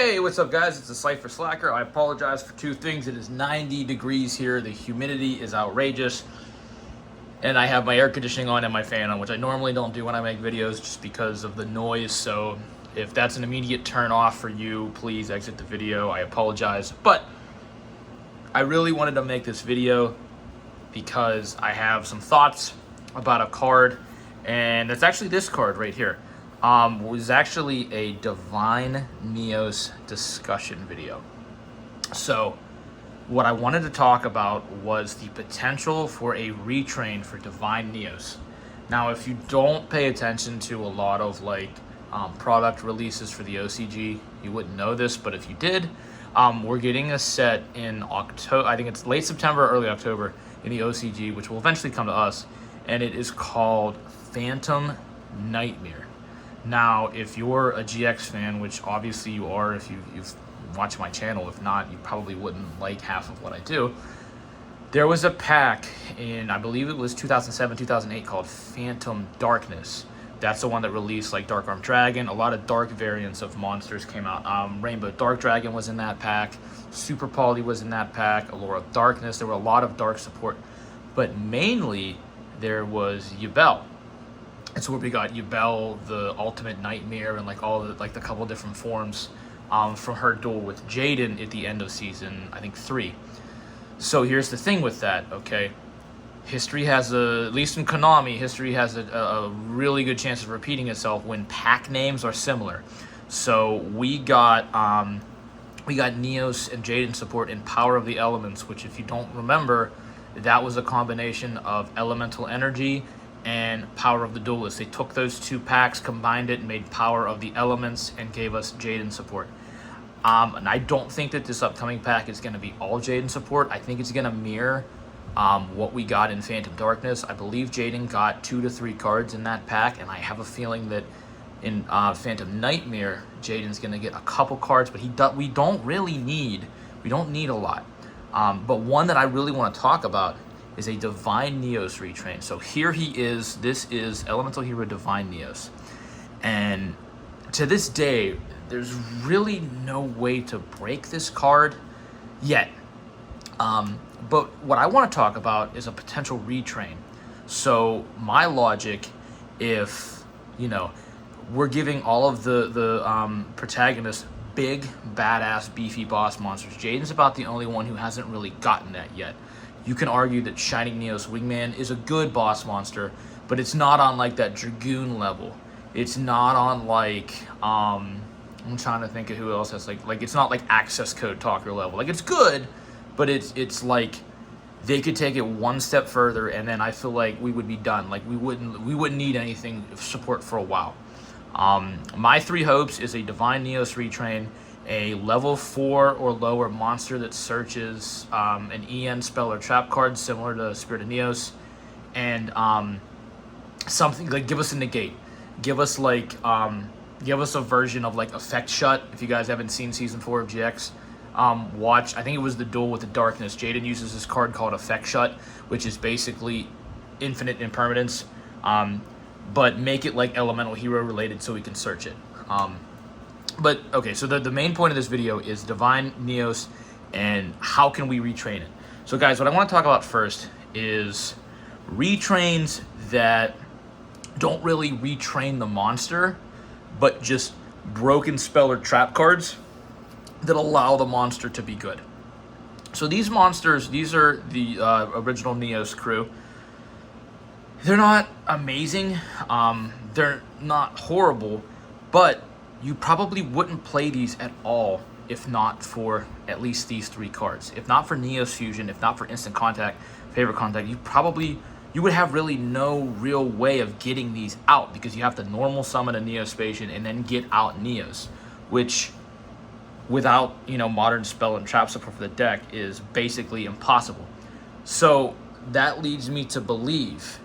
Hey, what's up guys? It's the Cypher Slacker. I apologize for two things. It is 90 degrees here. The humidity is outrageous. And I have my air conditioning on and my fan on, which I normally don't do when I make videos just because of the noise. So if that's an immediate turn off for you, please exit the video. I apologize. But I really wanted to make this video because I have some thoughts about a card. And it's actually this card right here. Was actually a Divine Neos discussion video. So what I wanted to talk about was the potential for a retrain for Divine Neos. Now, if you don't pay attention to a lot of product releases for the OCG, you wouldn't know this, but if you did, we're getting a set in October. I think it's late September, early October in the OCG, which will eventually come to us, and it is called Phantom Nightmare. Now, if you're a GX fan, which obviously you are if you've watched my channel, if not, you probably wouldn't like half of what I do. There was a pack in, I believe it was 2007, 2008, called Phantom Darkness. That's the one that released like Dark Armed Dragon. A lot of dark variants of monsters came out. Rainbow Dark Dragon was in that pack. Super Poly was in that pack. Allure of Darkness. There were a lot of dark support. But mainly, there was YuGiOh. And so we got YuGiOh, the Ultimate Nightmare, and all the the couple different forms from her duel with Jaden at the end of season, I think 3. So here's the thing with that, okay? History has at least in Konami, history has a really good chance of repeating itself when pack names are similar. So we got Neos and Jaden support in Power of the Elements, which if you don't remember, that was a combination of Elemental Energy and Power of the Duelist. They took those two packs, combined it, and made Power of the Elements and gave us Jaden support. And I don't think that this upcoming pack is going to be all Jaden support. I think it's going to mirror what we got in Phantom Darkness. I believe Jaden got 2 to 3 cards in that pack, and I have a feeling that in Phantom Nightmare, Jaden's going to get a couple cards, but we don't need a lot. But one that I really want to talk about is a Divine Neos retrain. So here he is. This is Elemental Hero Divine Neos. And to this day, there's really no way to break this card yet. But what I want to talk about is a potential retrain. So my logic, if, we're giving all of the protagonists big, badass, beefy boss monsters. Jaden's about the only one who hasn't really gotten that yet. You can argue that Shining Neos Wingman is a good boss monster, but it's not on that Dragoon level. It's not on I'm trying to think of who else has it's not Access Code Talker level. It's good, but it's they could take it one step further, and then I feel like we would be done. We wouldn't need anything support for a while. My 3 hopes is a Divine Neos retrain, a level 4 or lower monster that searches an EN spell or trap card similar to Spirit of Neos, and something give us a negate, give us a version of Effect Shut. If you guys haven't seen season 4 of GX, watch. I think it was the duel with the Darkness. Jaden uses this card called Effect Shut, which is basically infinite impermanence, but make it Elemental Hero related so we can search it. But okay, so the main point of this video is Divine Neos and how can we retrain it. So guys, what I want to talk about first is retrains that don't really retrain the monster, but just broken spell or trap cards that allow the monster to be good. So these monsters, these are the original Neos crew. They're not amazing, they're not horrible, but you probably wouldn't play these at all if not for at least these 3 cards. If not for Neos Fusion, if not for Instant Contact, Favorite Contact, you would have really no real way of getting these out, because you have to normal summon a Neospatian and then get out Neos, which without modern spell and trap support for the deck is basically impossible. So that leads me to believe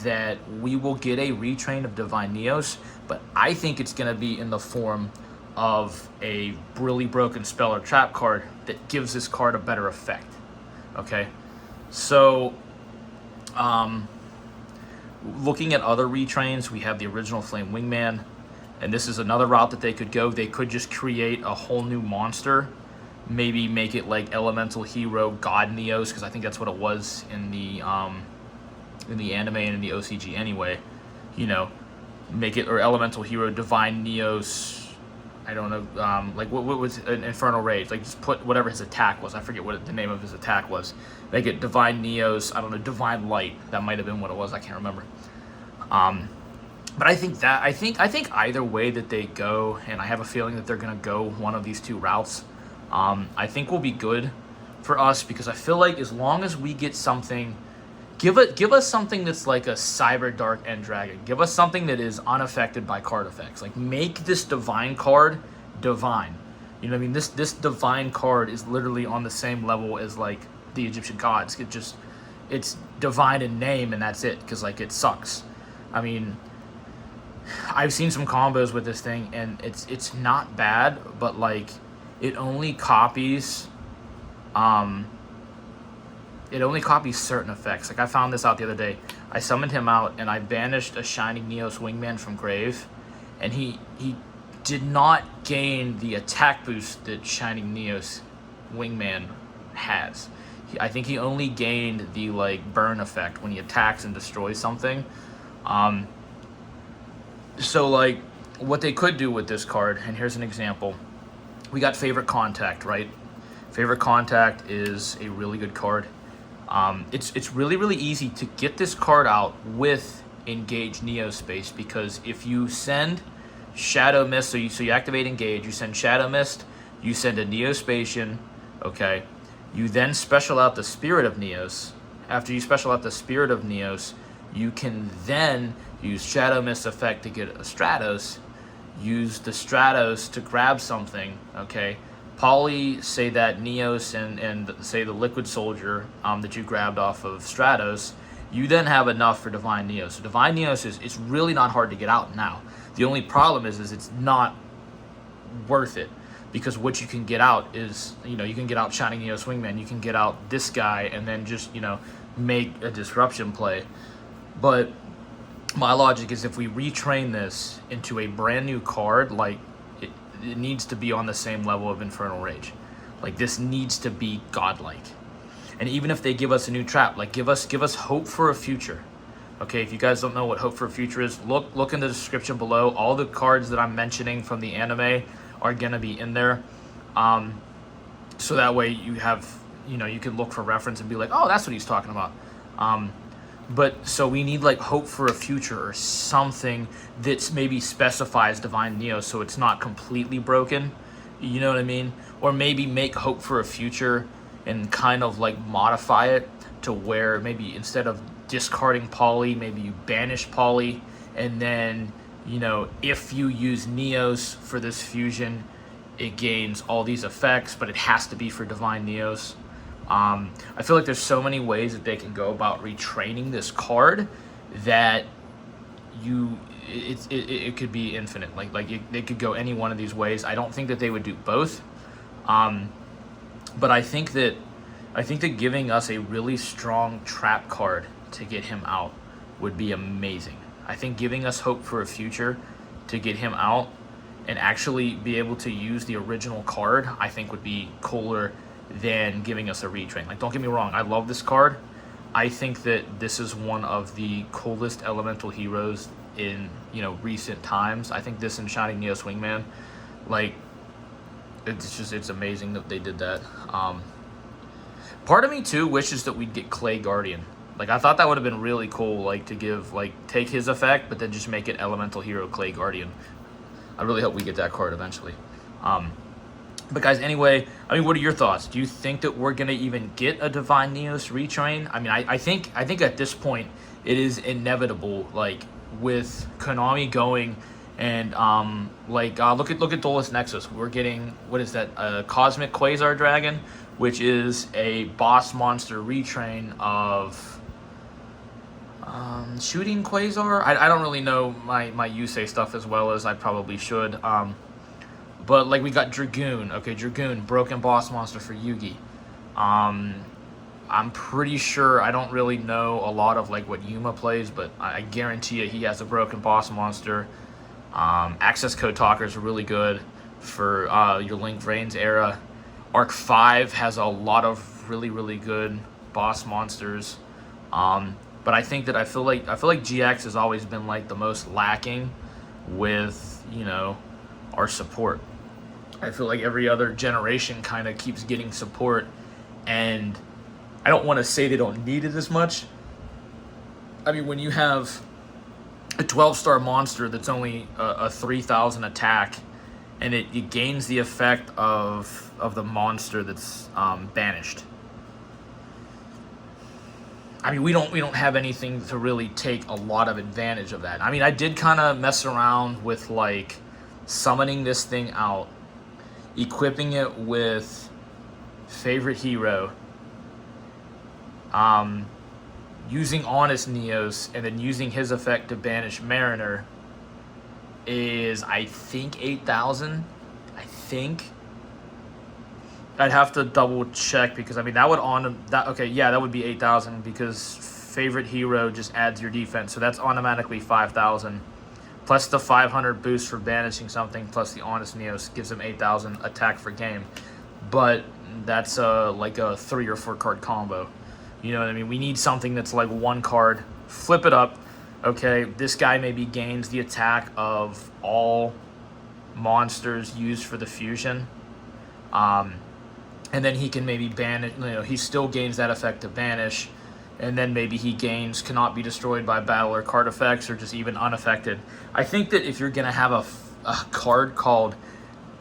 that we will get a retrain of Divine Neos, but I think it's going to be in the form of a really broken spell or trap card that gives this card a better effect. Okay, so looking at other retrains, we have the original Flame Wingman, and this is another route that they could go. They could just create a whole new monster, maybe make it like Elemental Hero God Neos, because I think that's what it was in the anime and in the OCG anyway. You know, make it, or Elemental Hero Divine Neos. I don't know, like what was an Infernal Rage? Like just put whatever his attack was. I forget what the name of his attack was. Make it Divine Neos. I don't know, Divine Light. That might have been what it was. I can't remember. But I think either way that they go, and I have a feeling that they're gonna go one of these two routes, I think will be good for us, because I feel like as long as we get something, give us something that's like a Cyber Dark End Dragon. Give us something that is unaffected by card effects. Like make this divine card divine. You know what I mean? This divine card is literally on the same level as like the Egyptian gods. It's divine in name, and that's it, because like it sucks. I mean, I've seen some combos with this thing, and it's not bad, but like it only copies certain effects. Like I found this out the other day. I summoned him out and I banished a Shining Neos Wingman from grave, and he did not gain the attack boost that Shining Neos Wingman has. I think he only gained the like burn effect when he attacks and destroys something. So like what they could do with this card, and here's an example. We got Favorite Contact, right? Favorite Contact is a really good card. It's really easy to get this card out with Engage Neospace, because if you send Shadow Mist, so you activate Engage, you send Shadow Mist, you send a Neospatian, okay? You then special out the Spirit of Neos. After you special out the Spirit of Neos, you can then use Shadow Mist effect to get a Stratos, use the Stratos to grab something, okay? Poly, say that Neos and say the Liquid Soldier that you grabbed off of Stratos, you then have enough for Divine Neos. So Divine Neos it's really not hard to get out now. The only problem is it's not worth it, because what you can get out is, you know, you can get out Shining Neos Wingman, you can get out this guy, and then just, you know, make a disruption play. But my logic is if we retrain this into a brand new card, like it needs to be on the same level of Infernal Rage. Like this needs to be godlike. And even if they give us a new trap, like give us Hope for a Future. Okay, if you guys don't know what Hope for a Future is, look in the description below. All the cards that I'm mentioning from the anime are gonna be in there. So that way you have, you know, you can look for reference and be like, oh, that's what he's talking about. But so we need like Hope for a Future or something that's maybe specifies Divine Neo, so it's not completely broken. You know what I mean? Or maybe make Hope for a Future and kind of like modify it to where maybe instead of discarding Poly, maybe you banish Poly, and then, you know, if you use Neos for this fusion, it gains all these effects, but it has to be for Divine Neos. I feel like there's so many ways that they can go about retraining this card that it could be infinite. They could go any one of these ways. I don't think that they would do both, but I think that giving us a really strong trap card to get him out would be amazing. I think giving us Hope for a Future to get him out and actually be able to use the original card, I think would be cooler than giving us a retrain. Like, don't get me wrong, I love this card. I think that this is one of the coolest elemental heroes in, you know, recent times. I think this and Shining Neos Wingman, like, it's amazing that they did that. Part of me too wishes that we'd get Clay Guardian. Like, I thought that would have been really cool, like, to give, like, take his effect, but then just make it elemental hero Clay Guardian. I really hope we get that card eventually. But guys, anyway, I mean, what are your thoughts? Do you think that we're gonna even get a Divine Neos retrain? I mean, I think at this point it is inevitable. Like, with Konami going and look at Dolus Nexus. We're getting, what is that? A Cosmic Quasar Dragon, which is a boss monster retrain of Shooting Quasar. I don't really know my Yusei stuff as well as I probably should. But, like, we got Dragoon. Okay, Dragoon, broken boss monster for Yugi. I'm pretty sure, I don't really know a lot of, like, what Yuma plays, but I guarantee you he has a broken boss monster. Access code talkers are really good for your Link Reigns era. Arc 5 has a lot of really good boss monsters. But I think that I feel like GX has always been like the most lacking with, you know, our support. I feel like every other generation kind of keeps getting support, and I don't want to say they don't need it as much. I mean, when you have a 12-star monster that's only a 3,000 attack, and it gains the effect of the monster that's banished. I mean, we don't have anything to really take a lot of advantage of that. I mean, I did kind of mess around with like summoning this thing out, equipping it with favorite hero, using Honest Neos, and then using his effect to banish Mariner is, I think, 8,000. I think. I'd have to double check because I mean that would that would be 8,000 because favorite hero just adds your defense, so that's automatically 5,000 plus the 500 boost for banishing something plus the Honest Neos gives him 8,000 attack for game. But that's like a 3 or 4 card combo. You know what I mean? We need something that's like one card. Flip it up. Okay, this guy maybe gains the attack of all monsters used for the fusion. And then he can maybe banish, you know, he still gains that effect to banish. And then maybe he gains cannot be destroyed by battle or card effects, or just even unaffected. I think that if you're going to have a card called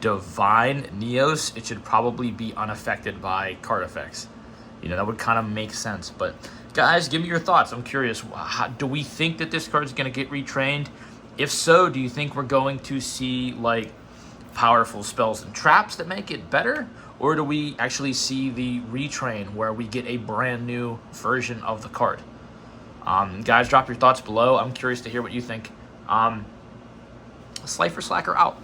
Divine Neos, it should probably be unaffected by card effects. You know, that would kind of make sense. But guys, give me your thoughts. I'm curious. Do we think that this card is going to get retrained? If so, do you think we're going to see like powerful spells and traps that make it better? Or do we actually see the retrain where we get a brand new version of the card? Guys, drop your thoughts below. I'm curious to hear what you think. Slifer Slacker out.